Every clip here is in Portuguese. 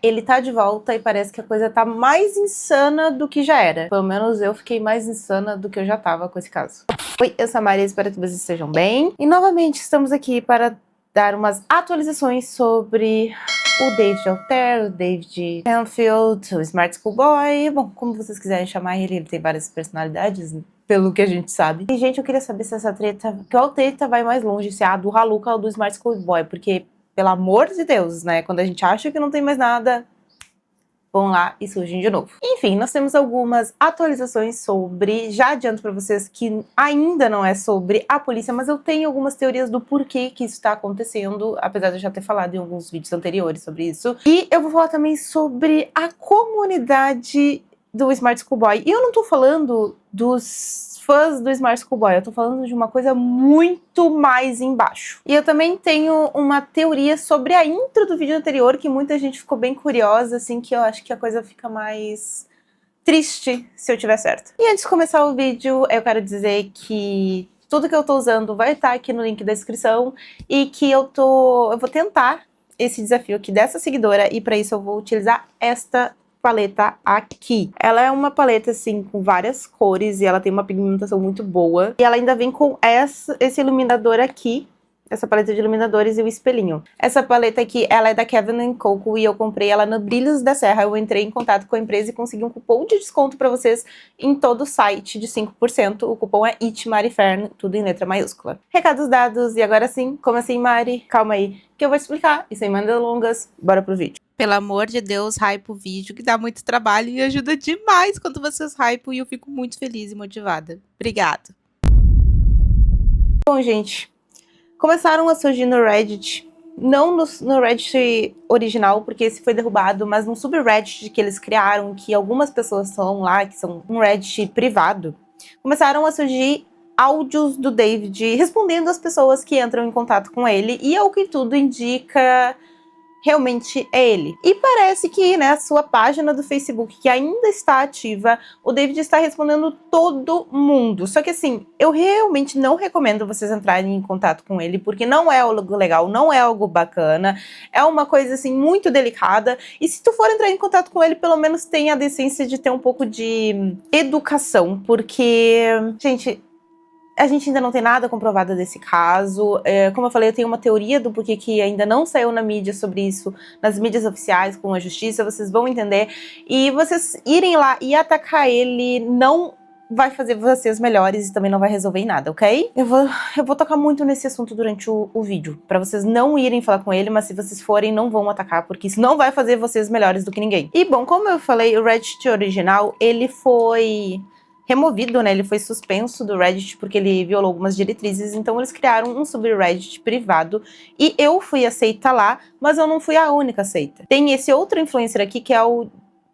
Ele tá de volta e parece que a coisa tá mais insana do que já era. Pelo menos eu fiquei mais insana do que eu já tava com esse caso. Oi, eu sou a Mari, espero que vocês estejam bem. E novamente estamos aqui para dar umas atualizações sobre o David Alter, o David Canfield, o Smart Schoolboy. Bom, como vocês quiserem chamar ele tem várias personalidades, pelo que a gente sabe. E, gente, eu queria saber se essa treta, qual treta vai mais longe, se é a do Haluka ou do Smart Schoolboy, porque, pelo amor de Deus, né, quando a gente acha que não tem mais nada, vão lá e surgem de novo. Enfim, nós temos algumas atualizações sobre, já adianto pra vocês que ainda não é sobre a polícia, mas eu tenho algumas teorias do porquê que isso tá acontecendo, apesar de eu já ter falado em alguns vídeos anteriores sobre isso. E eu vou falar também sobre a comunidade do Smart Schoolboy. E eu não tô falando dos fãs do Smart Schoolboy, eu tô falando de uma coisa muito mais embaixo. E eu também tenho uma teoria sobre a intro do vídeo anterior, que muita gente ficou bem curiosa, assim, que eu acho que a coisa fica mais triste se eu tiver certo. E antes de começar o vídeo, eu quero dizer que tudo que eu tô usando vai estar aqui no link da descrição e que eu vou tentar esse desafio aqui dessa seguidora e pra isso eu vou utilizar esta paleta aqui. Ela é uma paleta, assim, com várias cores e ela tem uma pigmentação muito boa. E ela ainda vem com esse iluminador aqui, essa paleta de iluminadores e o espelhinho. Essa paleta aqui, ela é da Kevyn & Coco e eu comprei ela no Brilhos da Serra. Eu entrei em contato com a empresa e consegui um cupom de desconto pra vocês em todo o site de 5%. O cupom é ITMARIFERN, tudo em letra maiúscula. Recados dados, e agora sim, como assim, Mari? Calma aí, que eu vou te explicar. E sem mais delongas, bora pro vídeo. Pelo amor de Deus, hype o vídeo, que dá muito trabalho e ajuda demais quando vocês hypam e eu fico muito feliz e motivada. Obrigada. Bom, gente, começaram a surgir no Reddit, não no Reddit original, porque esse foi derrubado, mas num subreddit que eles criaram, que algumas pessoas estão lá, que são um Reddit privado, começaram a surgir áudios do David respondendo às pessoas que entram em contato com ele, e ao que tudo indica, realmente é ele. E parece que, né, a sua página do Facebook, que ainda está ativa, o David está respondendo todo mundo. Só que assim, eu realmente não recomendo vocês entrarem em contato com ele, porque não é algo legal, não é algo bacana, é uma coisa assim muito delicada. E se tu for entrar em contato com ele, pelo menos tenha a decência de ter um pouco de educação, porque, gente, a gente ainda não tem nada comprovado desse caso. Como eu falei, eu tenho uma teoria do porquê que ainda não saiu na mídia sobre isso, nas mídias oficiais, com a justiça, vocês vão entender. E vocês irem lá e atacar ele não vai fazer vocês melhores e também não vai resolver em nada, ok? Eu vou tocar muito nesse assunto durante o vídeo, pra vocês não irem falar com ele, mas se vocês forem, não vão atacar, porque isso não vai fazer vocês melhores do que ninguém. E bom, como eu falei, o Reddit original, ele foi removido, né, ele foi suspenso do Reddit porque ele violou algumas diretrizes, então eles criaram um subreddit privado e eu fui aceita lá, mas eu não fui a única aceita. Tem esse outro influencer aqui que é o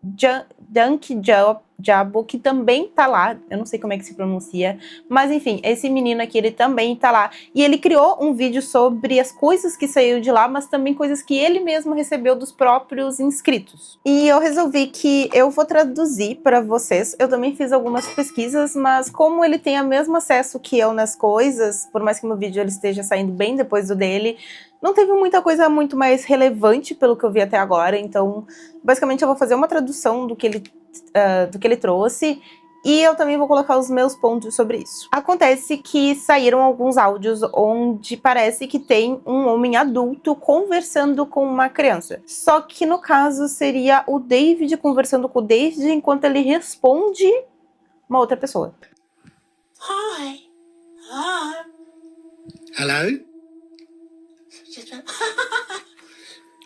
Dunk Jabo, que também tá lá, eu não sei como é que se pronuncia, mas enfim, esse menino aqui, ele também tá lá, e ele criou um vídeo sobre as coisas que saíram de lá, mas também coisas que ele mesmo recebeu dos próprios inscritos. E eu resolvi que eu vou traduzir para vocês, eu também fiz algumas pesquisas, mas como ele tem o mesmo acesso que eu nas coisas, por mais que meu vídeo ele esteja saindo bem depois do dele, não teve muita coisa muito mais relevante pelo que eu vi até agora, então basicamente eu vou fazer uma tradução do que ele trouxe e eu também vou colocar os meus pontos sobre isso. Acontece que saíram alguns áudios onde parece que tem um homem adulto conversando com uma criança. Só que no caso seria o David conversando com o David enquanto ele responde uma outra pessoa. Hi. Hi. Hello?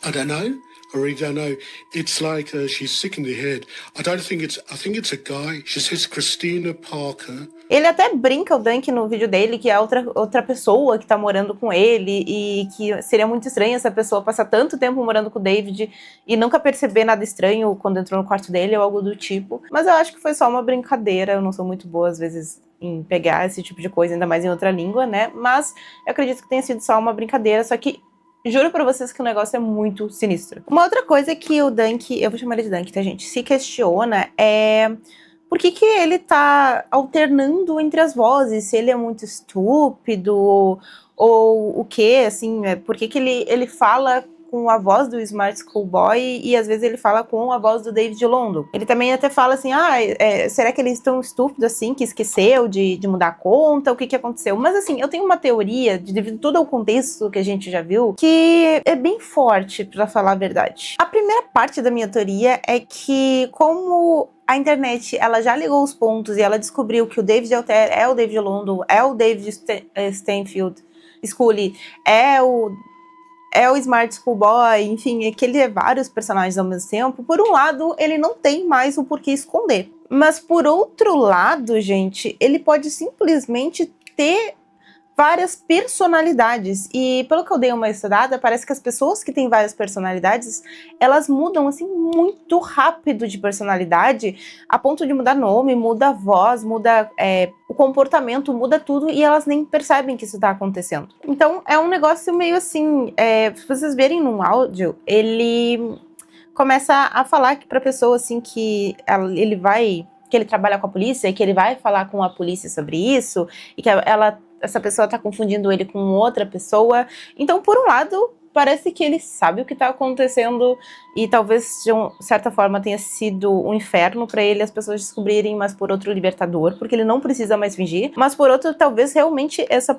I don't know. I really don't know. It's like she's sick in the head. I think it's a guy. She says Christina Parker. Ele até brinca, o Dunk, no vídeo dele, que é outra pessoa que tá morando com ele e que seria muito estranho essa pessoa passar tanto tempo morando com o David e nunca perceber nada estranho quando entrou no quarto dele ou algo do tipo. Mas eu acho que foi só uma brincadeira, eu não sou muito boa às vezes em pegar esse tipo de coisa, ainda mais em outra língua, né? Mas eu acredito que tenha sido só uma brincadeira, só que juro pra vocês que o negócio é muito sinistro. Uma outra coisa que o Dunk, eu vou chamar ele de Dunk, tá, gente? Se questiona é por que ele tá alternando entre as vozes, se ele é muito estúpido, ou o que, assim, por que ele fala com a voz do Smart Schoolboy e às vezes ele fala com a voz do David Londo. Ele também até fala assim, será que eles estão estúpidos assim, que esqueceu de mudar a conta, o que aconteceu? Mas assim, eu tenho uma teoria, devido todo ao contexto que a gente já viu, que é bem forte, pra falar a verdade. A primeira parte da minha teoria é que, como a internet, ela já ligou os pontos e ela descobriu que o David Alter é o David Londo, é o David Stanfield Scully, é o Smart Schoolboy, enfim, é que ele é vários personagens ao mesmo tempo. Por um lado, ele não tem mais o porquê esconder. Mas por outro lado, gente, ele pode simplesmente ter várias personalidades. E pelo que eu dei uma estudada, parece que as pessoas que têm várias personalidades, elas mudam assim muito rápido de personalidade, a ponto de mudar nome, muda a voz, muda o comportamento, muda tudo, e elas nem percebem que isso tá acontecendo. Então é um negócio meio assim, se vocês verem num áudio, ele começa a falar pra pessoa assim que ele trabalha com a polícia, e que ele vai falar com a polícia sobre isso, e que essa pessoa tá confundindo ele com outra pessoa. Então, por um lado, parece que ele sabe o que tá acontecendo e talvez, de certa forma, tenha sido um inferno pra ele as pessoas descobrirem, mas por outro, libertador, porque ele não precisa mais fingir. Mas por outro, talvez realmente essa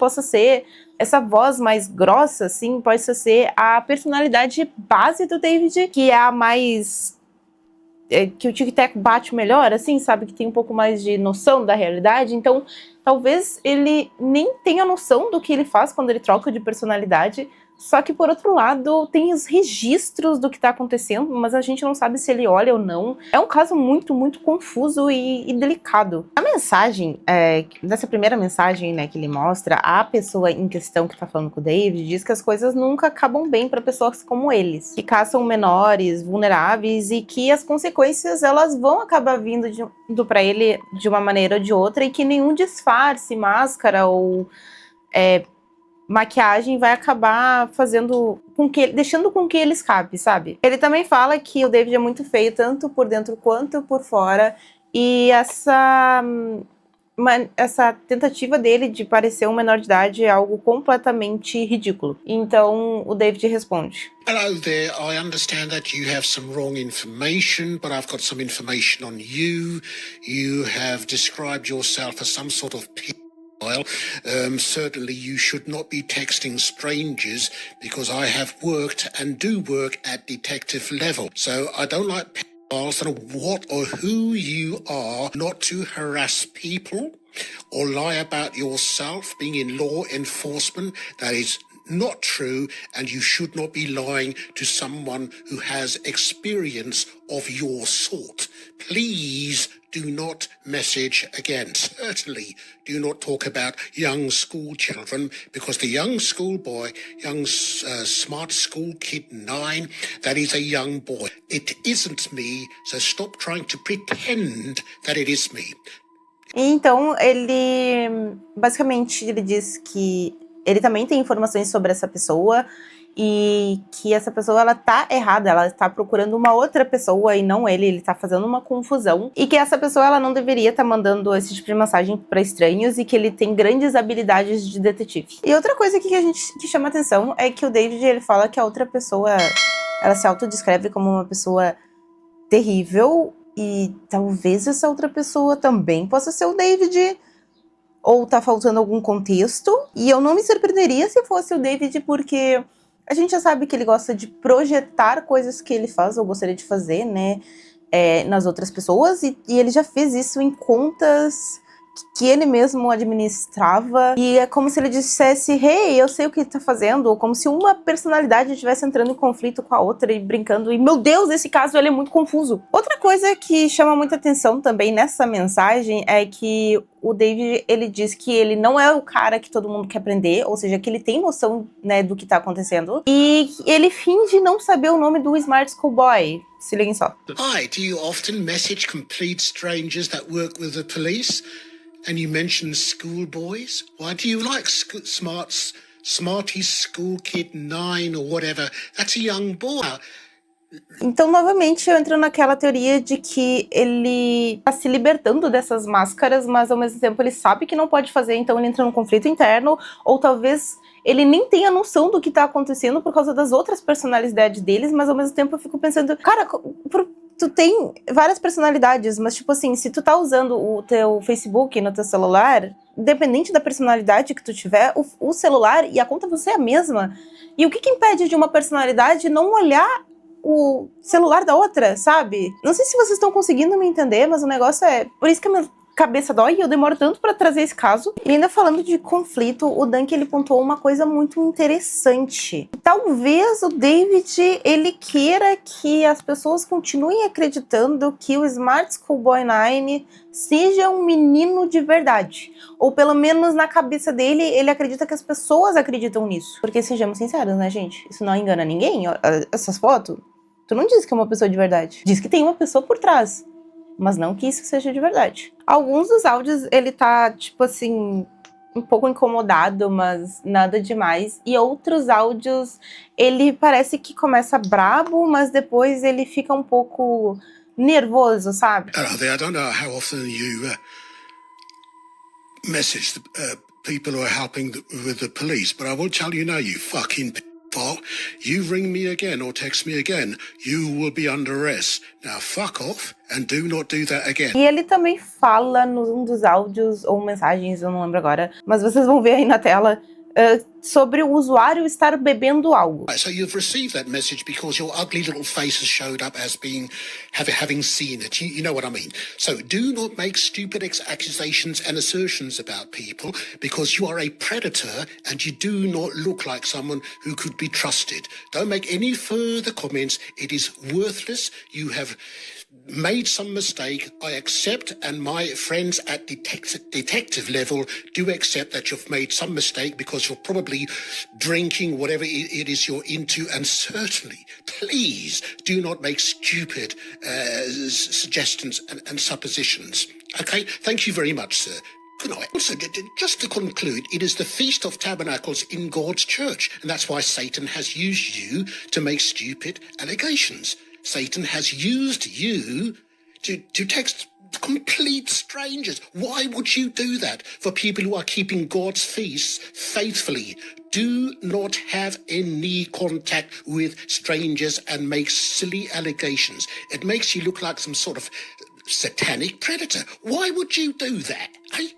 voz mais grossa, assim, possa ser a personalidade base do David, que é a mais... que o tic-tac bate melhor, assim, sabe? Que tem um pouco mais de noção da realidade. Então, talvez ele nem tenha noção do que ele faz quando ele troca de personalidade. Só que, por outro lado, tem os registros do que tá acontecendo, mas a gente não sabe se ele olha ou não. É um caso muito, muito confuso e delicado. A mensagem, nessa primeira mensagem, né, que ele mostra, a pessoa em questão que tá falando com o David diz que as coisas nunca acabam bem para pessoas como eles, que caçam menores, vulneráveis, e que as consequências, elas vão acabar vindo para ele de uma maneira ou de outra, e que nenhum disfarce, máscara ou maquiagem vai acabar deixando com que ele escape, sabe? Ele também fala que o David é muito feio, tanto por dentro quanto por fora, e essa tentativa dele de parecer um menor de idade é algo completamente ridículo. Então, o David responde. Hello there, I understand that you have some wrong information, but I've got some information on you. You have described yourself as some sort of certainly you should not be texting strangers, because I have worked and do work at detective level. So I don't like pedophiles. I don't know what or who you are, not to harass people or lie about yourself being in law enforcement. That is not true, and you should not be lying to someone who has experience of your sort. Please do not message again. Certainly do not talk about young school children, because the young schoolboy, smart school kid 9, that is a young boy. It isn't me, so stop trying to pretend that it is me. Então, ele diz que ele também tem informações sobre essa pessoa e que essa pessoa, ela tá errada, ela tá procurando uma outra pessoa e não ele tá fazendo uma confusão, e que essa pessoa, ela não deveria estar mandando esse tipo de mensagem pra estranhos, e que ele tem grandes habilidades de detetive. E outra coisa que chama atenção é que o David, ele fala que a outra pessoa, ela se autodescreve como uma pessoa terrível, e talvez essa outra pessoa também possa ser o David, ou tá faltando algum contexto, e eu não me surpreenderia se fosse o David, porque a gente já sabe que ele gosta de projetar coisas que ele faz ou gostaria de fazer, né, nas outras pessoas, e ele já fez isso em contas que ele mesmo administrava, e é como se ele dissesse, hey, eu sei o que ele tá fazendo, ou como se uma personalidade estivesse entrando em conflito com a outra e brincando, e meu Deus, esse caso ele é muito confuso. Outra coisa que chama muita atenção também nessa mensagem é que o David, ele diz que ele não é o cara que todo mundo quer prender, ou seja, que ele tem noção, né, do que tá acontecendo, e ele finge não saber o nome do Smart Schoolboy. Se liguem só. Hi, do you often message complete strangers that work with the police? And you mention schoolboys? Why do you like smarty school kid 9 or whatever? That's a young boy. Então, novamente, eu entro naquela teoria de que ele tá se libertando dessas máscaras, mas ao mesmo tempo ele sabe que não pode fazer, então ele entra num conflito interno, ou talvez ele nem tenha noção do que tá acontecendo por causa das outras personalidades deles, mas ao mesmo tempo eu fico pensando, cara, tu tem várias personalidades, mas tipo assim, se tu tá usando o teu Facebook no teu celular, independente da personalidade que tu tiver, o celular e a conta você é a mesma. E o que impede de uma personalidade não olhar o celular da outra, sabe? Não sei se vocês estão conseguindo me entender, mas o negócio é... Por isso que a minha cabeça dói e eu demoro tanto pra trazer esse caso. E ainda falando de conflito, o Dunk, ele pontuou uma coisa muito interessante. Talvez o David, ele queira que as pessoas continuem acreditando que o Smart Schoolboy 9 seja um menino de verdade. Ou pelo menos na cabeça dele, ele acredita que as pessoas acreditam nisso. Porque sejamos sinceros, né, gente? Isso não engana ninguém. Essas fotos, tu não diz que é uma pessoa de verdade. Diz que tem uma pessoa por trás. Mas não que isso seja de verdade. Alguns dos áudios, ele tá, tipo assim, um pouco incomodado, mas nada demais. E outros áudios, ele parece que começa brabo, mas depois ele fica um pouco nervoso, sabe? Hello there. I don't know how often you message the people who are helping with the police, but I will tell you now, you fucking f***. You ring me again or text me again, you will be under arrest. Now fuck off and do not do that again. E ele também fala num dos áudios ou mensagens, eu não lembro agora, mas vocês vão ver aí na tela, sobre o usuário estar bebendo algo. So you've received that message because your ugly little face has showed up as being having seen it. You know what I mean. So do not make stupid accusations and assertions about people because you are a predator and you do not look like someone who could be trusted. Don't make any further comments. It is worthless. You have made some mistake. I accept, and my friends at detective level do accept that you've made some mistake because you're probably drinking whatever it is you're into, and certainly, please do not make stupid suggestions and suppositions. Okay, thank you very much, sir. Good night. Also, just to conclude, it is the Feast of Tabernacles in God's church, and that's why Satan has used you to make stupid allegations. Satan has used you to text complete strangers. Why would you do that for people who are keeping God's feasts faithfully? Do not have any contact with strangers and make silly allegations. It makes you look like some sort of satanic predator. Why would you do that? Eh?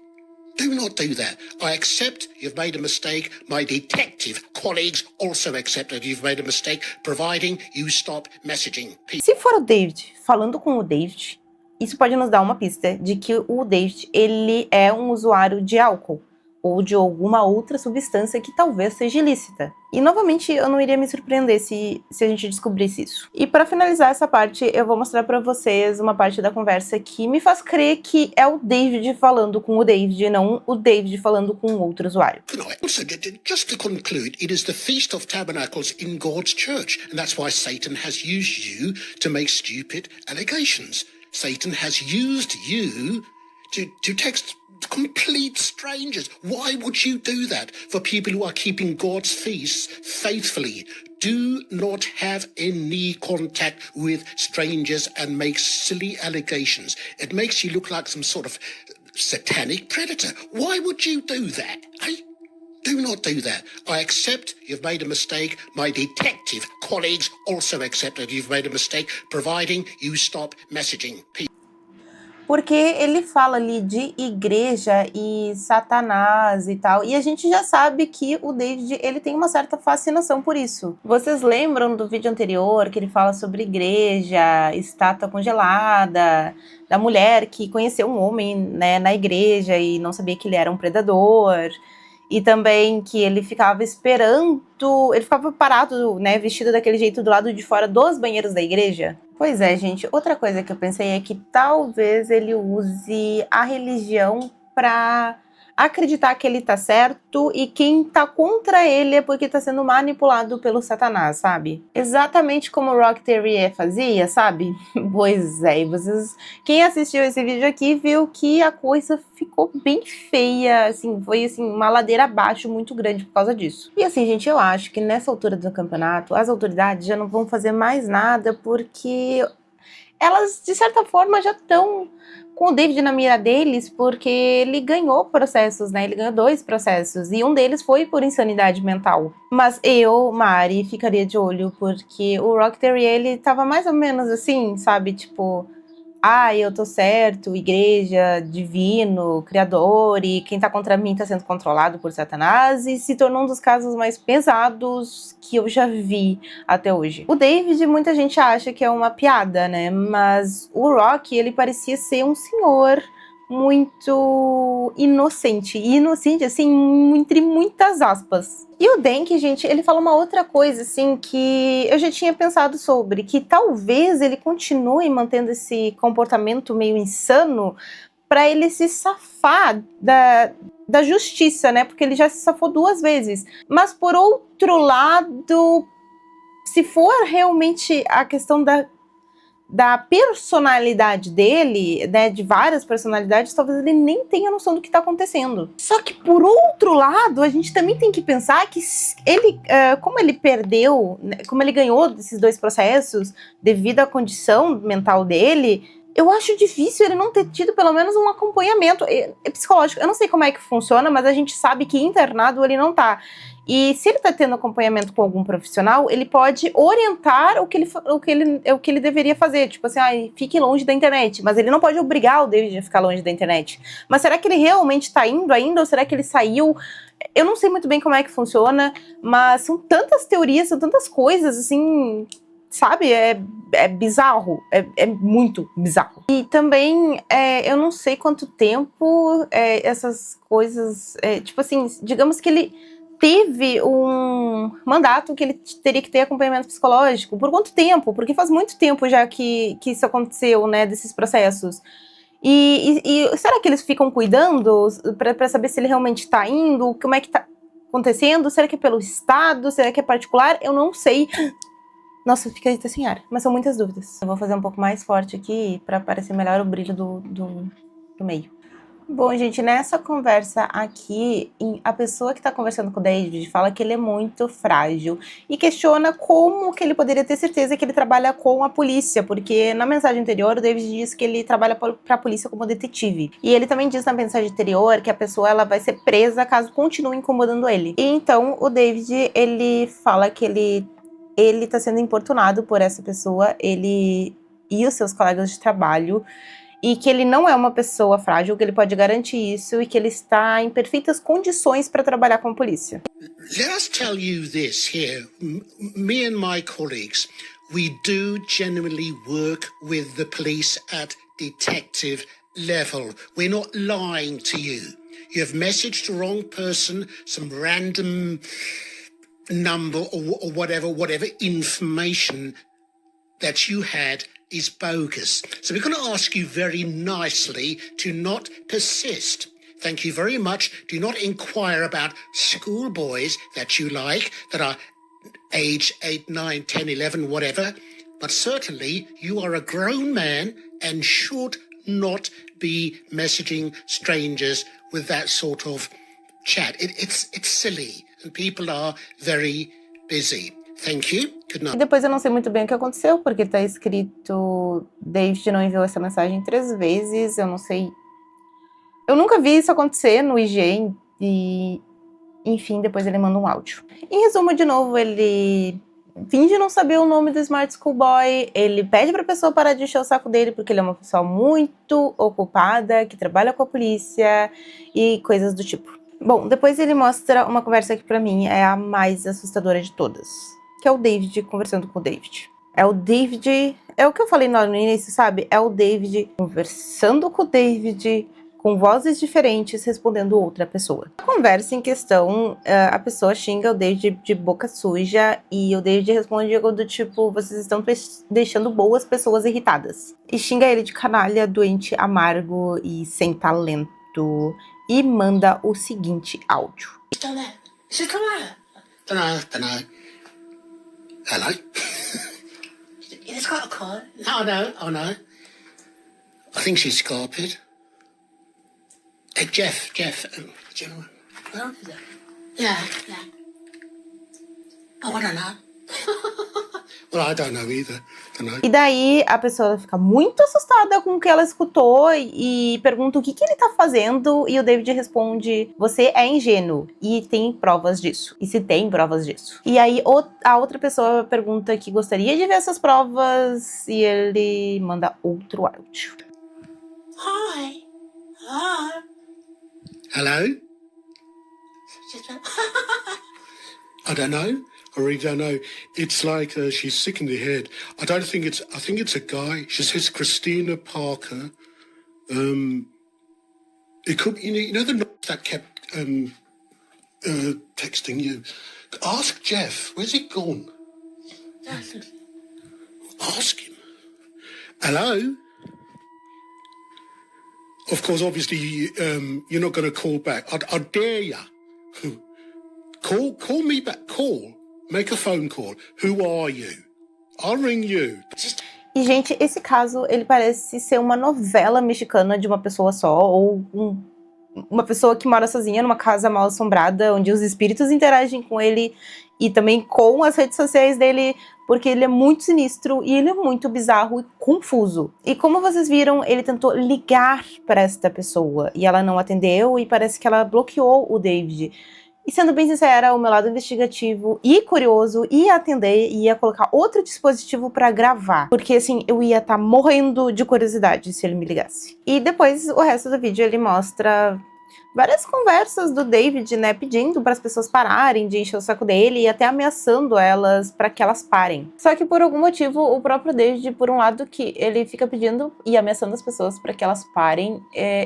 Do not do that. I accept you've made a mistake. My detective colleagues also accept that you've made a mistake, providing you stop messaging people. Se for o David falando com o David, isso pode nos dar uma pista de que o David, ele é um usuário de álcool ou de alguma outra substância que talvez seja ilícita. E novamente, eu não iria me surpreender se a gente descobrisse isso. E para finalizar essa parte, eu vou mostrar para vocês uma parte da conversa que me faz crer que é o David falando com o David, e não o David falando com outro usuário. Also, just to conclude, it is the Feast of Tabernacles in God's church, and that's why Satan has used you to make stupid allegations. Satan has used you to text complete strangers. Why would you do that for people who are keeping God's feasts faithfully? Do not have any contact with strangers and make silly allegations. It makes you look like some sort of satanic predator. Why would you do that? Eh? Do not do that. I accept you've made a mistake. My detective colleagues also accept that you've made a mistake, providing you stop messaging people. Porque ele fala ali de igreja e Satanás e tal, e a gente já sabe que o David, ele tem uma certa fascinação por isso. Vocês lembram do vídeo anterior que ele fala sobre igreja, estátua congelada, da mulher que conheceu um homem, né, na igreja e não sabia que ele era um predador, e também que ele ficava esperando, ele ficava parado, né, vestido daquele jeito do lado de fora dos banheiros da igreja. Pois é, gente, outra coisa que eu pensei é que talvez ele use a religião para acreditar que ele tá certo e quem tá contra ele é porque tá sendo manipulado pelo Satanás, sabe? Exatamente como o Rock Terrier fazia, sabe? Pois é, e quem assistiu esse vídeo aqui viu que a coisa ficou bem feia, assim, foi assim, uma ladeira abaixo muito grande por causa disso. E assim, gente, eu acho que nessa altura do campeonato, as autoridades já não vão fazer mais nada porque elas, de certa forma, já estão com o David na mira deles, porque ele ganhou processos, né? Ele ganhou 2 processos, e um deles foi por insanidade mental. Mas eu, Mari, ficaria de olho, porque o Rock Terrier, ele tava mais ou menos assim, sabe? Tipo, eu tô certo, igreja, divino, criador, e quem tá contra mim tá sendo controlado por Satanás, e se tornou um dos casos mais pesados que eu já vi até hoje. O David, muita gente acha que é uma piada, né? Mas o Rock, ele parecia ser um senhor muito inocente. E inocente, assim, entre muitas aspas. E o Denk, gente, ele fala uma outra coisa, assim, que eu já tinha pensado sobre, que talvez ele continue mantendo esse comportamento meio insano para ele se safar da justiça, né? Porque ele já se safou 2 vezes. Mas, por outro lado, se for realmente a questão da personalidade dele, né, de várias personalidades, talvez ele nem tenha noção do que tá acontecendo. Só que, por outro lado, a gente também tem que pensar que ele, como ele perdeu, né, como ele ganhou desses 2 processos, devido à condição mental dele, eu acho difícil ele não ter tido pelo menos um acompanhamento psicológico. Eu não sei como é que funciona, mas a gente sabe que internado ele não tá. E se ele tá tendo acompanhamento com algum profissional, ele pode orientar o que ele deveria fazer. Tipo assim, fique longe da internet. Mas ele não pode obrigar o David a ficar longe da internet. Mas será que ele realmente tá indo ainda? Ou será que ele saiu? Eu não sei muito bem como é que funciona, mas são tantas teorias, são tantas coisas, assim, sabe? É bizarro, é muito bizarro. E também, eu não sei quanto tempo essas coisas, tipo assim, digamos que ele teve um mandato que ele teria que ter acompanhamento psicológico. Por quanto tempo? Porque faz muito tempo já que isso aconteceu, né, desses processos. E será que eles ficam cuidando para saber se ele realmente tá indo? Como é que tá acontecendo? Será que é pelo Estado? Será que é particular? Eu não sei. Nossa, fica até sem ar. Mas são muitas dúvidas. Eu vou fazer um pouco mais forte aqui para parecer melhor o brilho do meio. Bom, gente, nessa conversa aqui, a pessoa que tá conversando com o David fala que ele é muito frágil e questiona como que ele poderia ter certeza que ele trabalha com a polícia, porque na mensagem anterior o David diz que ele trabalha pra polícia como detetive. E ele também diz na mensagem anterior que a pessoa ela vai ser presa caso continue incomodando ele. E então o David, ele fala que ele tá sendo importunado por essa pessoa, ele e os seus colegas de trabalho, e que ele não é uma pessoa frágil, que ele pode garantir isso e que ele está em perfeitas condições para trabalhar com a polícia. Let us tell you this here. Me and my colleagues, we do genuinely work with the police at detective level. We're not lying to you. You have messaged the wrong person, some random number or whatever information that you had is bogus. So we're going to ask you very nicely to not persist. Thank you very much. Do not inquire about schoolboys that you like, that are age 8, 9, 10, 11, whatever. But certainly you are a grown man and should not be messaging strangers with that sort of chat. It's silly and people are very busy. Thank you. Good night. E depois eu não sei muito bem o que aconteceu, porque tá escrito David não enviou essa mensagem 3 vezes, eu não sei. Eu nunca vi isso acontecer no IG e, enfim, depois ele manda um áudio. Em resumo, de novo, ele finge não saber o nome do Smart Schoolboy, ele pede pra pessoa parar de encher o saco dele, porque ele é uma pessoa muito ocupada, que trabalha com a polícia e coisas do tipo. Bom, depois ele mostra uma conversa que pra mim é a mais assustadora de todas, que é o David conversando com o David. É o David, é o que eu falei no início, sabe? É o David conversando com o David, com vozes diferentes, respondendo outra pessoa. Na conversa em questão, a pessoa xinga o David de boca suja e o David responde algo do tipo, vocês estão deixando boas pessoas irritadas. E xinga ele de canalha, doente, amargo e sem talento. e manda o seguinte áudio. She's done that. She's come out. Dunno. Hello? It's got a card. No, I know. I think she's scarpered. Hey, Jeff, gentleman. Well, yeah. Oh, I don't know. Well, I don't know either. Dunno. E daí a pessoa fica muito assustada com o que ela escutou e pergunta o que ele tá fazendo, e o David responde: você é ingênuo, e tem provas disso. E se tem provas disso. E aí a outra pessoa pergunta que gostaria de ver essas provas, e ele manda outro áudio. Hi. Hello. Hello? She's done. I don't know. I really don't know. It's like she's sick in the head. I think it's a guy. She says Christina Parker. It could, you know the nurse that kept texting you. Ask Jeff. Where's he gone? Ask him. Hello? Of course, obviously, you're not going to call back. I dare ya. Call me back. Call. Make a phone call. Who are you? I'll ring you. E, gente, esse caso, ele parece ser uma novela mexicana de uma pessoa só, ou uma pessoa que mora sozinha numa casa mal assombrada, onde os espíritos interagem com ele e também com as redes sociais dele, porque ele é muito sinistro e ele é muito bizarro e confuso. E como vocês viram, ele tentou ligar para esta pessoa e ela não atendeu, e parece que ela bloqueou o David. E sendo bem sincera, o meu lado investigativo e curioso ia atender e ia colocar outro dispositivo pra gravar. Porque assim, eu ia estar morrendo de curiosidade se ele me ligasse. E depois, o resto do vídeo, ele mostra várias conversas do David, né, pedindo para as pessoas pararem de encher o saco dele e até ameaçando elas para que elas parem. Só que por algum motivo, o próprio David, por um lado que ele fica pedindo e ameaçando as pessoas para que elas parem,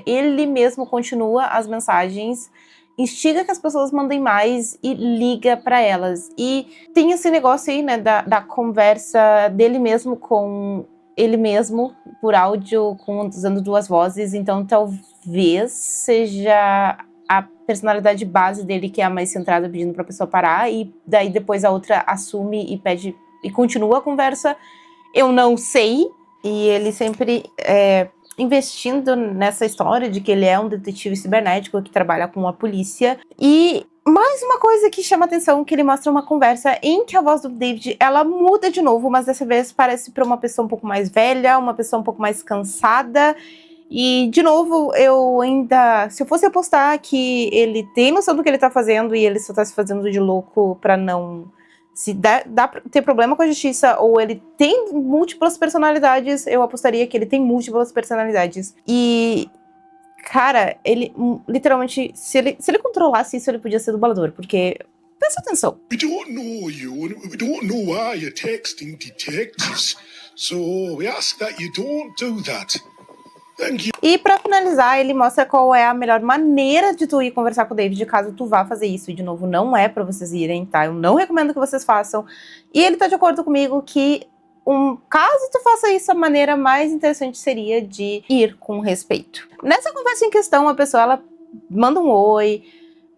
ele mesmo continua as mensagens, instiga que as pessoas mandem mais e liga pra elas. E tem esse negócio aí, né, da conversa dele mesmo com ele mesmo, por áudio, usando duas vozes. Então talvez seja a personalidade base dele que é a mais centrada, pedindo pra pessoa parar, e daí depois a outra assume e pede e continua a conversa. Eu não sei. E ele sempre investindo nessa história de que ele é um detetive cibernético que trabalha com a polícia. E mais uma coisa que chama atenção, que ele mostra uma conversa em que a voz do David, ela muda de novo, mas dessa vez parece para uma pessoa um pouco mais velha, uma pessoa um pouco mais cansada. E, de novo, eu ainda... Se eu fosse apostar que ele tem noção do que ele tá fazendo e ele só tá se fazendo de louco pra não... Se dá pra ter problema com a justiça, ou ele tem múltiplas personalidades, eu apostaria que ele tem múltiplas personalidades. E, cara, ele literalmente, se ele controlasse isso, ele podia ser dublador, porque... Presta atenção. We don't know you, and we don't know why you're texting detectives. So we ask that you don't do that. Thank you. E pra finalizar, ele mostra qual é a melhor maneira de tu ir conversar com o David, caso tu vá fazer isso. E, de novo, não é pra vocês irem, tá? Eu não recomendo que vocês façam. E ele tá de acordo comigo que, caso tu faça isso, a maneira mais interessante seria de ir com respeito. Nessa conversa em questão, a pessoa, ela manda um oi,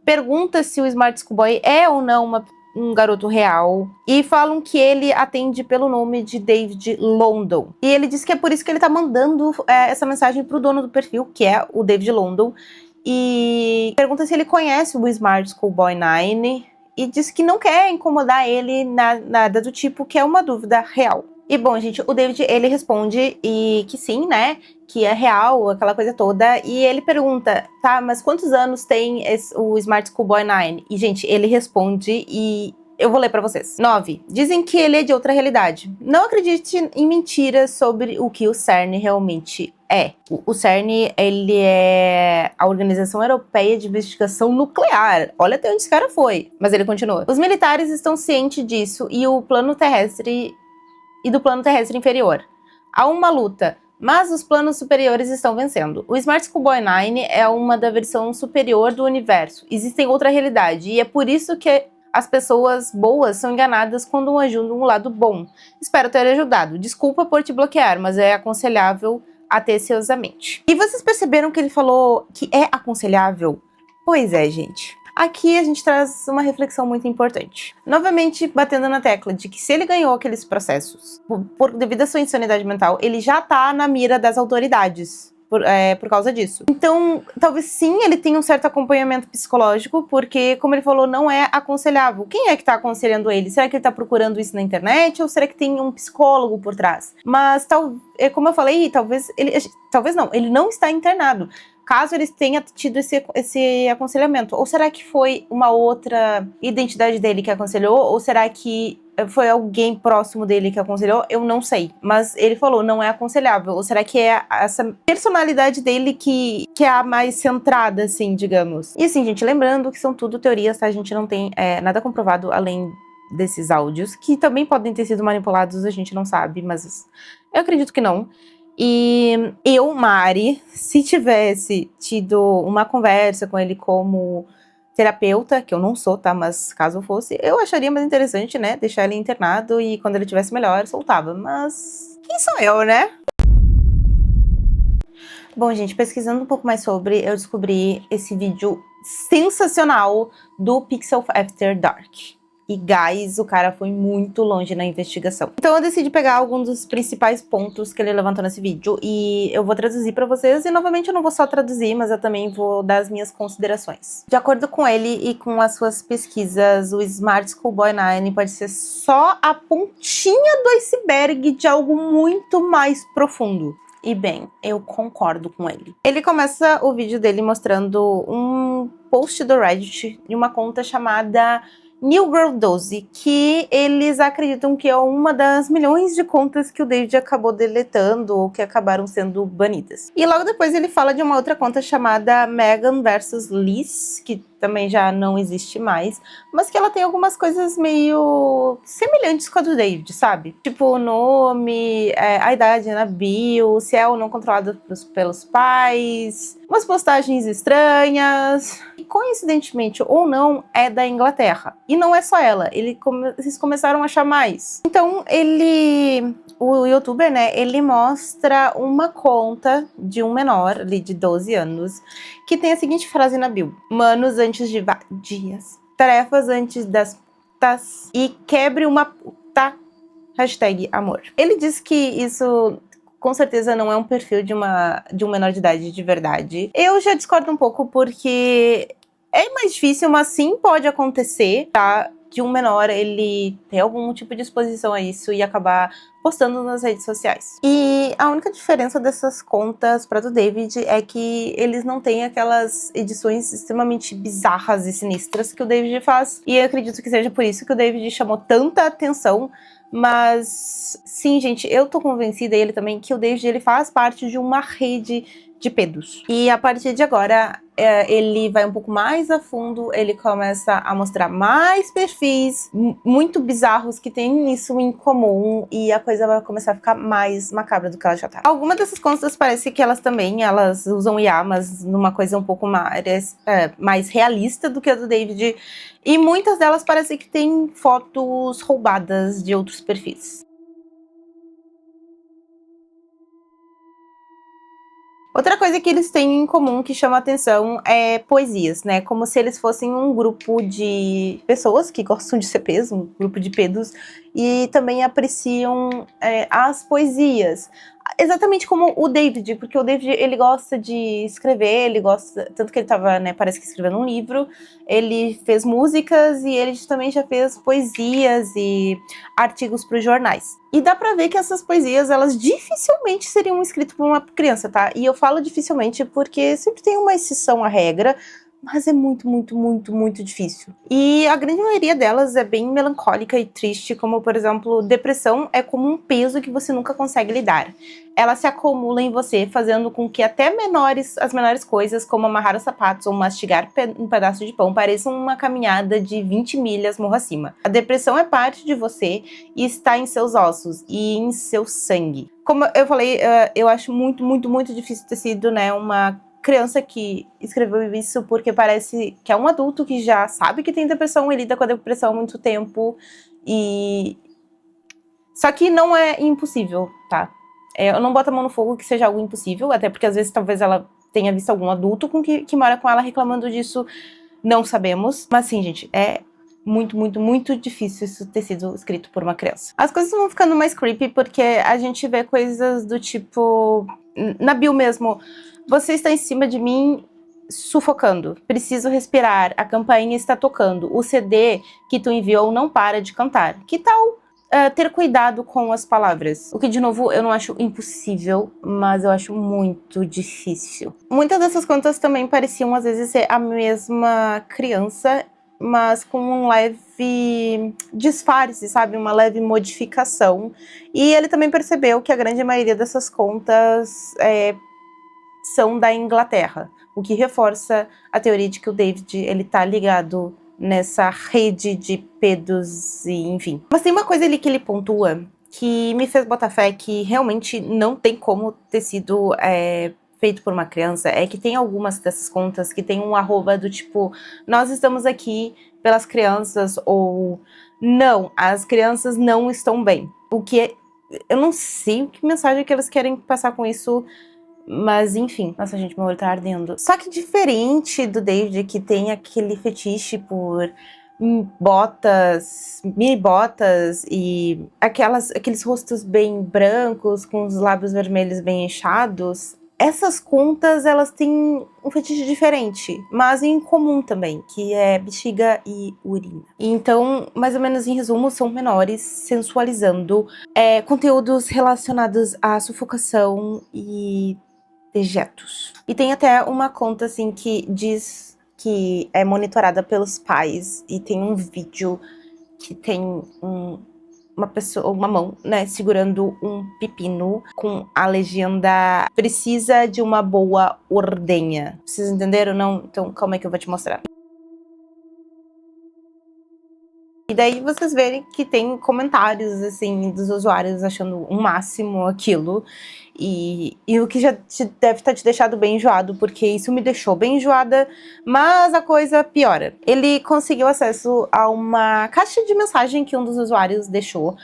pergunta se o Smart Schoolboy é ou não um garoto real, e falam que ele atende pelo nome de David London. E ele diz que é por isso que ele tá mandando essa mensagem pro dono do perfil, que é o David London, e pergunta se ele conhece o Smart Schoolboy 9, e diz que não quer incomodar ele, nada do tipo, que é uma dúvida real. E bom, gente, o David, ele responde e que sim, né, que é real, aquela coisa toda, e ele pergunta, tá, mas quantos anos tem o Smart Schoolboy 9? E, gente, ele responde e eu vou ler pra vocês. 9. Dizem que ele é de outra realidade. Não acredite em mentiras sobre o que o CERN realmente é. O CERN, ele é a Organização Europeia de Investigação Nuclear. Olha até onde esse cara foi. Mas ele continua. Os militares estão cientes disso e do plano terrestre inferior. Há uma luta, mas os planos superiores estão vencendo. O Smart Schoolboy 9 é uma da versão superior do universo. Existe outra realidade, e é por isso que as pessoas boas são enganadas quando ajudam um lado bom. Espero ter ajudado. Desculpa por te bloquear, mas é aconselhável atenciosamente. E vocês perceberam que ele falou que é aconselhável? Pois é, gente. Aqui a gente traz uma reflexão muito importante. Novamente, batendo na tecla de que se ele ganhou aqueles processos devido à sua insanidade mental, ele já tá na mira das autoridades por causa disso. Então, talvez sim, ele tenha um certo acompanhamento psicológico, porque, como ele falou, não é aconselhável. Quem é que tá aconselhando ele? Será que ele tá procurando isso na internet, ou será que tem um psicólogo por trás? Mas, como eu falei, talvez não, ele não está internado. Caso eles tenham tido esse aconselhamento. Ou será que foi uma outra identidade dele que aconselhou? Ou será que foi alguém próximo dele que aconselhou? Eu não sei. Mas ele falou, não é aconselhável. Ou será que é essa personalidade dele que é a mais centrada, assim, digamos? E assim, gente, lembrando que são tudo teorias, tá? A gente não tem nada comprovado além desses áudios, que também podem ter sido manipulados, a gente não sabe, mas eu acredito que não. E eu, Mari, se tivesse tido uma conversa com ele como terapeuta, que eu não sou, tá? Mas caso eu fosse, eu acharia mais interessante, né? Deixar ele internado e quando ele tivesse melhor, soltava. Mas quem sou eu, né? Bom, gente, pesquisando um pouco mais sobre, eu descobri esse vídeo sensacional do Pixel After Dark. E, guys, o cara foi muito longe na investigação. Então eu decidi pegar alguns dos principais pontos que ele levantou nesse vídeo e eu vou traduzir pra vocês. E, novamente, eu não vou só traduzir, mas eu também vou dar as minhas considerações. De acordo com ele e com as suas pesquisas, o Smart Schoolboy 9 pode ser só a pontinha do iceberg de algo muito mais profundo. E, bem, eu concordo com ele. Ele começa o vídeo dele mostrando um post do Reddit de uma conta chamada New Girl 12, que eles acreditam que é uma das milhões de contas que o David acabou deletando ou que acabaram sendo banidas. E logo depois ele fala de uma outra conta chamada Megan vs Liz, que também já não existe mais, mas que ela tem algumas coisas meio semelhantes com a do David, sabe? Tipo o nome, a idade na bio, se é ou não controlado pelos pais, umas postagens estranhas. E coincidentemente ou não, é da Inglaterra. E não é só ela, eles começaram a achar mais. Então o youtuber, né, ele mostra uma conta de um menor ali de 12 anos que tem a seguinte frase na bio: manos antes de dias, tarefas antes das putas e quebre uma puta, hashtag amor. Ele diz que isso com certeza não é um perfil de um menor de idade de verdade. Eu já discordo um pouco porque é mais difícil, mas sim pode acontecer, tá? De um menor ele ter algum tipo de exposição a isso e acabar postando nas redes sociais. E a única diferença dessas contas para do David é que eles não têm aquelas edições extremamente bizarras e sinistras que o David faz. E eu acredito que seja por isso que o David chamou tanta atenção. Mas sim, gente, eu tô convencida, ele também, que o David ele faz parte de uma rede de pedos. E a partir de agora, ele vai um pouco mais a fundo, ele começa a mostrar mais perfis muito bizarros que têm isso em comum e a coisa vai começar a ficar mais macabra do que ela já tá. Algumas dessas contas parece que elas usam IA, mas numa coisa um pouco mais realista do que a do David. E muitas delas parecem que têm fotos roubadas de outros perfis. Outra coisa que eles têm em comum que chama atenção é poesias, né? Como se eles fossem um grupo de pessoas que gostam de ser pedos, um grupo de pedos, e também apreciam as poesias. Exatamente como o David, porque o David, ele gosta de escrever, ele gosta, tanto que ele tava, né, parece que escrevendo um livro, ele fez músicas e ele também já fez poesias e artigos para os jornais. E dá pra ver que essas poesias, elas dificilmente seriam escritas por uma criança, tá? E eu falo dificilmente porque sempre tem uma exceção à regra, mas é muito, muito, muito, muito difícil. E a grande maioria delas é bem melancólica e triste, como, por exemplo, depressão é como um peso que você nunca consegue lidar. Ela se acumula em você, fazendo com que até as menores coisas, como amarrar os sapatos ou mastigar um pedaço de pão, pareçam uma caminhada de 20 milhas morro acima. A depressão é parte de você e está em seus ossos e em seu sangue. Como eu falei, eu acho muito, muito, muito difícil ter sido, né, uma criança que escreveu isso, porque parece que é um adulto que já sabe que tem depressão e lida com a depressão há muito tempo. Só que não é impossível, tá? Eu não boto a mão no fogo que seja algo impossível, até porque às vezes talvez ela tenha visto algum adulto que mora com ela reclamando disso, não sabemos. Mas sim, gente, é muito, muito, muito difícil isso ter sido escrito por uma criança. As coisas vão ficando mais creepy porque a gente vê coisas do tipo... Na bio mesmo, você está em cima de mim sufocando, preciso respirar, a campainha está tocando, o CD que tu enviou não para de cantar. Que tal ter cuidado com as palavras? O que, de novo, eu não acho impossível, mas eu acho muito difícil. Muitas dessas contas também pareciam, às vezes, ser a mesma criança, mas com um leve disfarce, sabe? Uma leve modificação. E ele também percebeu que a grande maioria dessas contas são da Inglaterra, o que reforça a teoria de que o David, ele tá ligado nessa rede de pedos e enfim. Mas tem uma coisa ali que ele pontua que me fez botar fé que realmente não tem como ter sido feito por uma criança, é que tem algumas dessas contas que tem um arroba do tipo, nós estamos aqui pelas crianças, ou não, as crianças não estão bem. O que eu não sei que mensagem que eles querem passar com isso, mas enfim. Nossa, gente, meu olho tá ardendo. Só que diferente do David, que tem aquele fetiche por botas, mini botas e aqueles rostos bem brancos, com os lábios vermelhos bem inchados, essas contas, elas têm um fetiche diferente, mas em comum também, que é bexiga e urina. Então, mais ou menos em resumo, são menores sensualizando conteúdos relacionados à sufocação e dejetos. E tem até uma conta, assim, que diz que é monitorada pelos pais, e tem um vídeo que tem uma mão, né, segurando um pepino com a legenda precisa de uma boa ordenha. Vocês entenderam, não? Então, calma aí que eu vou te mostrar. E daí vocês verem que tem comentários, assim, dos usuários achando um máximo aquilo. E o que já deve ter te deixado bem enjoado, porque isso me deixou bem enjoada, mas a coisa piora. Ele conseguiu acesso a uma caixa de mensagem que um dos usuários deixou,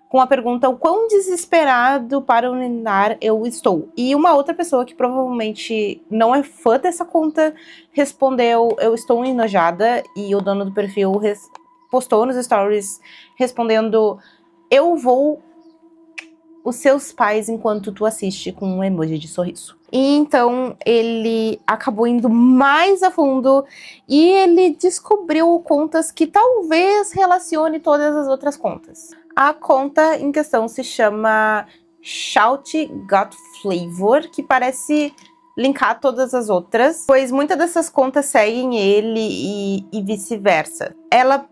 com a pergunta, o quão desesperado para urinar eu estou? E uma outra pessoa que provavelmente não é fã dessa conta respondeu, eu estou enojada, e o dono do perfil postou nos stories respondendo, eu vou os seus pais enquanto tu assiste, com um emoji de sorriso. E então ele acabou indo mais a fundo e ele descobriu contas que talvez relacione todas as outras contas. A conta em questão se chama Shout Got Flavor, que parece linkar todas as outras, pois muitas dessas contas seguem ele e vice-versa. Ela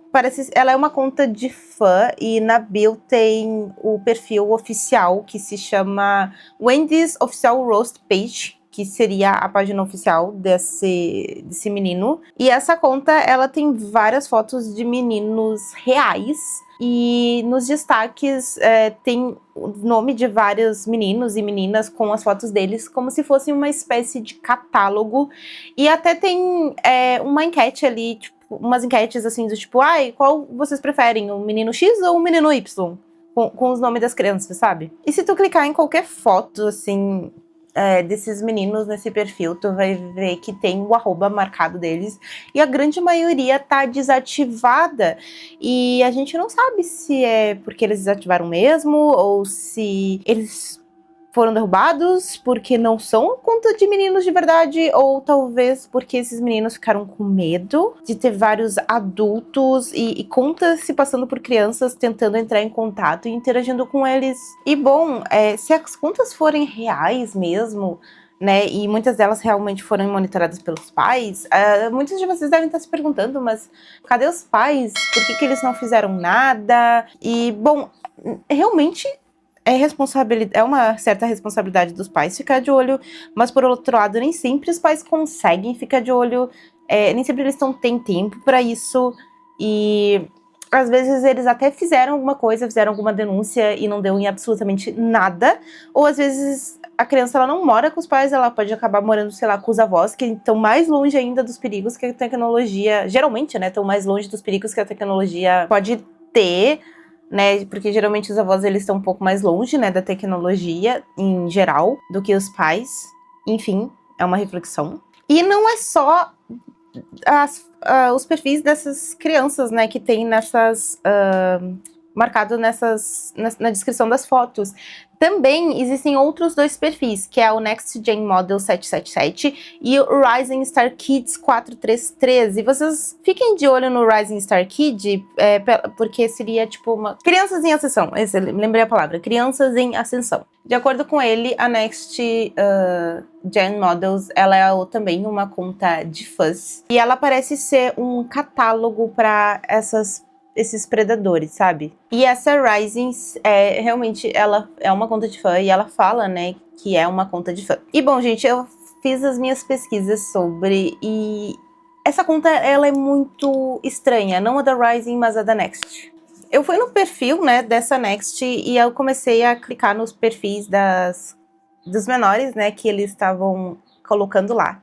é uma conta de fã, e na bio tem o perfil oficial que se chama Wendy's Official Roast Page, que seria a página oficial desse menino. E essa conta, ela tem várias fotos de meninos reais, e nos destaques tem o nome de vários meninos e meninas com as fotos deles, como se fosse uma espécie de catálogo. E até tem uma enquete ali, tipo, umas enquetes assim do tipo, qual vocês preferem, o menino X ou o menino Y? Com os nomes das crianças, sabe? E se tu clicar em qualquer foto, assim, desses meninos nesse perfil, tu vai ver que tem o arroba marcado deles, e a grande maioria tá desativada, e a gente não sabe se é porque eles desativaram mesmo, ou se eles foram derrubados porque não são conta de meninos de verdade, ou talvez porque esses meninos ficaram com medo de ter vários adultos e contas se passando por crianças tentando entrar em contato e interagindo com eles. E bom, se as contas forem reais mesmo, né, e muitas delas realmente foram monitoradas pelos pais, muitos de vocês devem estar se perguntando, mas cadê os pais? Por que eles não fizeram nada? E bom, realmente é uma certa responsabilidade dos pais ficar de olho, mas por outro lado, nem sempre os pais conseguem ficar de olho, nem sempre eles têm tempo para isso, e às vezes eles até fizeram alguma coisa, fizeram alguma denúncia e não deu em absolutamente nada, ou às vezes a criança ela não mora com os pais, ela pode acabar morando, sei lá, com os avós, que estão mais longe ainda dos perigos que a tecnologia, geralmente, né, estão mais longe dos perigos que a tecnologia pode ter. né? Porque geralmente os avós eles estão um pouco mais longe, né, da tecnologia em geral do que os pais. Enfim, é uma reflexão. E não é só os perfis dessas crianças, né, que tem marcado na descrição das fotos. Também existem outros 2 perfis, que é o Next Gen Model 777 e o Rising Star Kids 433. E vocês fiquem de olho no Rising Star Kid, porque seria tipo uma... Crianças em ascensão, lembrei a palavra, crianças em ascensão. De acordo com ele, a Next Gen Models, ela é também uma conta de fãs. E ela parece ser um catálogo para esses predadores, sabe? E essa Rising, realmente, ela é uma conta de fã e ela fala, né, que é uma conta de fã. E bom, gente, eu fiz as minhas pesquisas sobre e essa conta, ela é muito estranha, não a da Rising, mas a da Next. Eu fui no perfil, né, dessa Next e eu comecei a clicar nos perfis dos menores, né, que eles estavam colocando lá.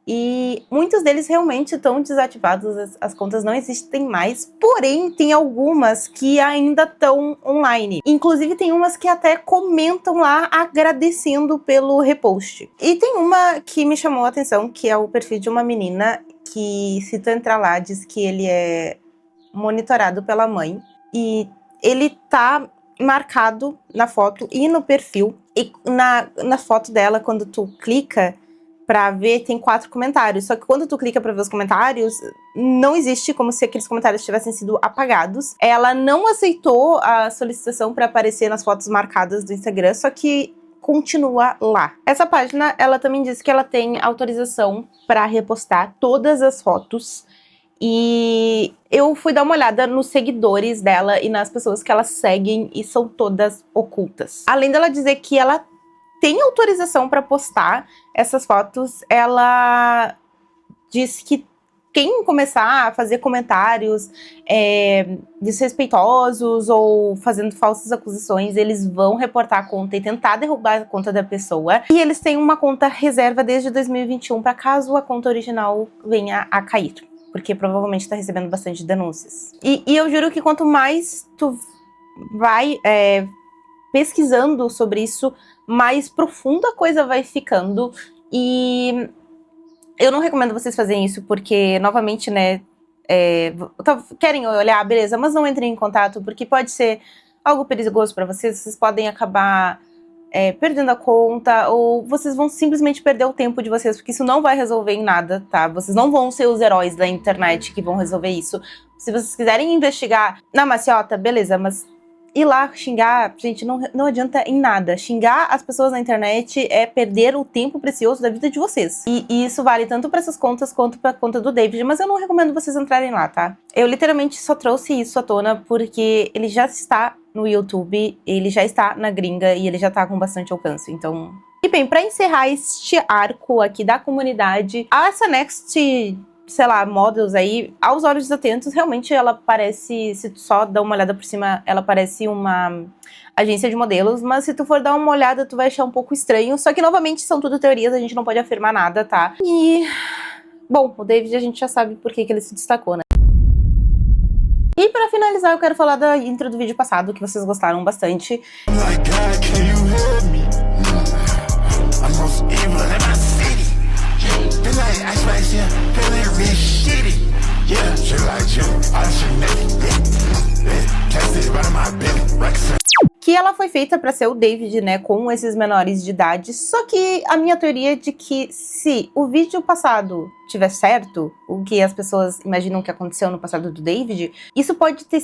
E muitos deles realmente estão desativados, as contas não existem mais, porém tem algumas que ainda estão online. Inclusive tem umas que até comentam lá agradecendo pelo repost. E tem uma que me chamou a atenção, que é o perfil de uma menina que, se tu entrar lá, diz que ele é monitorado pela mãe. E ele tá marcado na foto e no perfil. E na foto dela, quando tu clica pra ver, tem 4 comentários. Só que quando tu clica pra ver os comentários, não existe, como se aqueles comentários tivessem sido apagados. Ela não aceitou a solicitação pra aparecer nas fotos marcadas do Instagram, só que continua lá. Essa página, ela também diz que ela tem autorização pra repostar todas as fotos. E eu fui dar uma olhada nos seguidores dela e nas pessoas que ela seguem, e são todas ocultas. Além dela dizer que ela tem autorização para postar essas fotos, ela diz que quem começar a fazer comentários desrespeitosos ou fazendo falsas acusações, eles vão reportar a conta e tentar derrubar a conta da pessoa. E eles têm uma conta reserva desde 2021 para caso a conta original venha a cair, porque provavelmente está recebendo bastante denúncias. E eu juro que quanto mais tu vai pesquisando sobre isso, mais profunda a coisa vai ficando. E eu não recomendo vocês fazerem isso, porque, novamente, né, querem olhar, beleza, mas não entrem em contato, porque pode ser algo perigoso para vocês podem acabar perdendo a conta, ou vocês vão simplesmente perder o tempo de vocês, porque isso não vai resolver em nada, tá? Vocês não vão ser os heróis da internet que vão resolver isso. Se vocês quiserem investigar na maciota, beleza, mas ir lá xingar, gente, não adianta em nada. Xingar as pessoas na internet é perder o tempo precioso da vida de vocês. E isso vale tanto para essas contas quanto para a conta do David, mas eu não recomendo vocês entrarem lá, tá? Eu literalmente só trouxe isso à tona porque ele já está no YouTube, ele já está na gringa e ele já tá com bastante alcance, então... E bem, pra encerrar este arco aqui da comunidade, essa Next, sei lá, Models aí, aos olhos atentos, realmente ela parece, se tu só dá uma olhada por cima, ela parece uma agência de modelos, mas se tu for dar uma olhada, tu vai achar um pouco estranho, só que novamente são tudo teorias, a gente não pode afirmar nada, tá? E... bom, o David a gente já sabe por que ele se destacou, né? E pra finalizar, eu quero falar da intro do vídeo passado, que vocês gostaram bastante. Que ela foi feita pra ser o David, né, com esses menores de idade, só que a minha teoria é de que se o vídeo passado tiver certo, o que as pessoas imaginam que aconteceu no passado do David, isso pode ter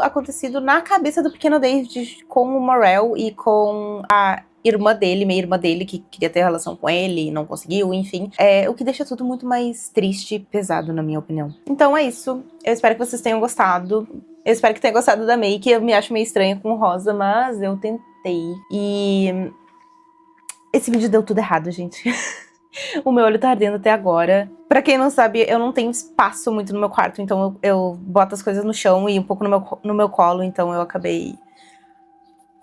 acontecido na cabeça do pequeno David com o Morel e com a irmã dele, meia-irmã dele, que queria ter relação com ele e não conseguiu, enfim. O que deixa tudo muito mais triste e pesado, na minha opinião. Então é isso. Eu espero que vocês tenham gostado. Eu espero que tenham gostado da make. Eu me acho meio estranha com rosa, mas eu tentei. E esse vídeo deu tudo errado, gente. O meu olho tá ardendo até agora. Pra quem não sabe, eu não tenho espaço muito no meu quarto, então eu boto as coisas no chão e um pouco no meu colo, então eu acabei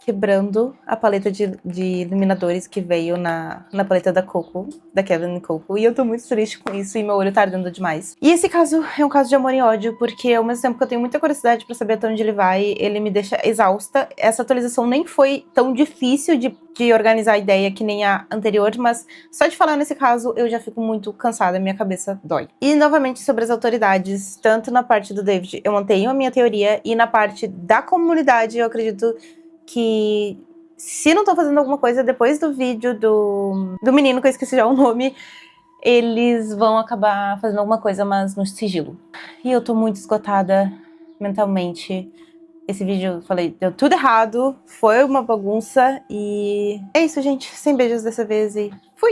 quebrando a paleta de iluminadores que veio na paleta da Coco, da Kevyn Coco, e eu tô muito triste com isso e meu olho tá ardendo demais. E esse caso é um caso de amor e ódio, porque ao mesmo tempo que eu tenho muita curiosidade pra saber até onde ele vai, ele me deixa exausta. Essa atualização nem foi tão difícil de organizar a ideia que nem a anterior, mas só de falar nesse caso eu já fico muito cansada, minha cabeça dói. E novamente sobre as autoridades, tanto na parte do David, eu mantenho a minha teoria, e na parte da comunidade eu acredito que se não estão fazendo alguma coisa depois do vídeo do menino, que eu esqueci já o nome, eles vão acabar fazendo alguma coisa, mas no sigilo. E eu tô muito esgotada mentalmente. Esse vídeo, eu falei, deu tudo errado, foi uma bagunça, e é isso, gente. Sem beijos dessa vez e fui!